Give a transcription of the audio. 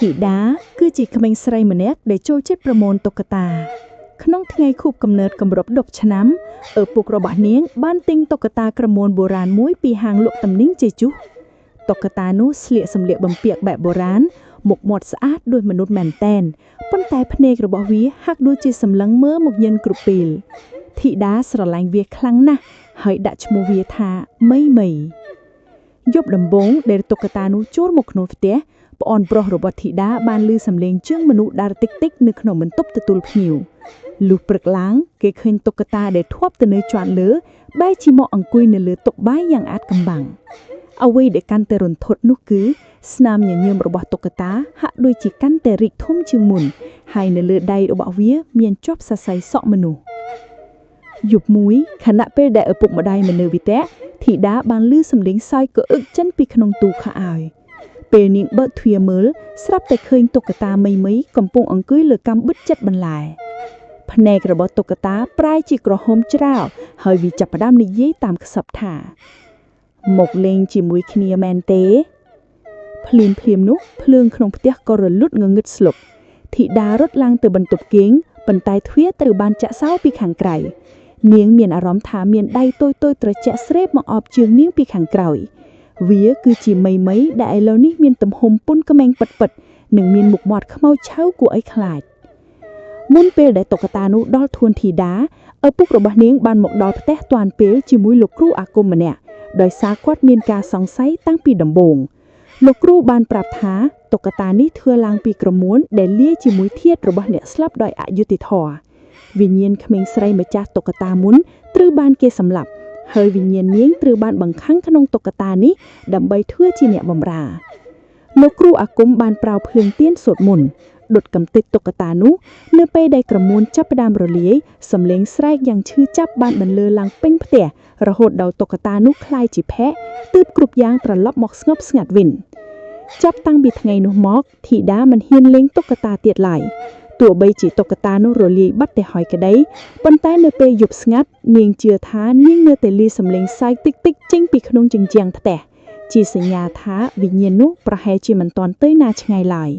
ធីតាគឺជាក្មេងស្រីម្នាក់ដែលចូលចិត្តប្រមូលតុក្កតាក្នុងថ្ងៃខួបកំណើតគម្រប់10ឆ្នាំឪពុករបស់នាងបានទិញតុក្កតាក្រមួនបុរាណមួយពីហាងលក់ទំនិញជជុះតុក្កតានោះស្លៀកសម្លៀកបំពាក់បែបបុរាណមុខមាត់ស្អាតដូចមនុស្សមែនតែនប៉ុន្តែភ្នែករបស់វាហាក់ដូចជាសម្លឹងមើលមកញញគ្រប់ពេលធីតាស្រឡាញ់វាខ្លាំងណាស់ហើយដាក់ឈ្មោះវាថាមីយប់ដំបូងដែលតុក្កតានោះចូលមកក្នុងផ្ទះប្អូនប្រុសរបស់ធីតាបានឮសំឡេងជើងមនុស្សដើរតិចតិចនៅក្នុងបន្ទប់ទទួលភ្ញៀវលុះព្រឹកឡើងគេឃើញតុក្កតាដែលធាប់ទៅនៅជាន់លើបែរជាមកអង្គុយនៅលើតុបាយយ៉ាងអាថ៌កំបាំងអ្វីដែលកាន់តែរន្ធត់នោះគឺស្នាមញញើមរបស់តុក្កតាហាក់ដូចជាកាន់តែរីកធំជាងមុនហើយនៅលើដៃរបស់វាមានជាប់សរសៃសក់មនុស្សយប់មួយខណៈពេលដែលឪពុកម្ដាយមកនៅវិទៈធីតាបានឮសំឡេងសើចក្អឹកចេញពីក្នុងទូខោអាវពេលនាងបើកទ្វារមើលស្រាប់តែឃើញតុក្កតាមីកំពុងអង្គុយលើកាំបិទចិត្តបន្លែភ្នែករបស់តុក្កតាប្រែជាក្រហមច្រាលហើយវាចាប់ផ្ដើមនិយាយតាមខ្សឹបថាមកលេងជាមួយគ្នាមែនទេភ្លាមនោះភ្លើងក្នុងផ្ទះក៏រលត់ងងឹតស្លុបធីតារត់ឡើងទៅបន្ទប់គេងប៉ុន្តែទ្វារត្រូវបានចាក់សោពីខាងក្រៅនាងមានអារម្មណ៍ថាមានដៃតូចត្រជាក់ស្រេបមកអបជើងនាងពីខាងក្រោយវាគឺជាមីដែលឥឡូវនេះមានទំហំពុនក្មេងពិតនិងមានមុខមាត់ខ្មៅឆៅគួរឲ្យខ្លាចមុនពេលដែលតុក្កតានោះដល់ធួនធីតាឪពុករបស់នាងបានមកដល់ផ្ទះទាន់ពេលជាមួយលោកគ្រូអាគមម្នាក់ដោយសារគាត់មានការសង្ស័យតាំងពីដំបូងលោកគ្រូបានប្រាប់ថាតុក្កតានេះធ្វើឡើងពីក្រមួនដែលលាយជាមួយធាតុរបស់អ្នកស្លាប់ដោយអយុត្តិធម៌វិញ្ញាណក្មេងស្រីម្ចាស់តុក្កតាមុនត្រូវបានគេសម្លាប់ហើយវិញ្ញាណនាងត្រូវបានបង្ខំក្នុងតុក្កតានេះដើម្បីធ្វើជាអ្នកបម្រើលោកគ្រូអាគមបានប្រើភ្លើងទៀនសូត្រមន្តដុតកំទេចតុក្កតានោះនៅពេលដែលក្រមួនចាប់ផ្ដើមរលាយសំឡេងស្រែកយ៉ាងឈឺចាប់បានបន្លឺឡើងពេញផ្ទះរហូតដល់តុក្កតានោះคล้ายជាភ័ក្រទើបគ្រប់យ៉ាងត្រឡប់មកស្ងប់ស្ងាត់វិញចាប់តាំងពីថ្ងៃនោះមកធីតាមិនហ៊ានលេងតុក្កតាទៀតឡើយទោះបីជាតុក្កតានោះរលាយបាត់ទៅហើយក្តីប៉ុន្តែនៅពេលយប់ស្ងាត់នាងជឿថានាងនៅតែឮសំឡេងសើចតិចចេញពីក្នុងជញ្ជាំងផ្ទះជាសញ្ញាថាវិញ្ញាណនោះប្រហែលជាមិនទាន់ទៅណាឆ្ងាយឡើយ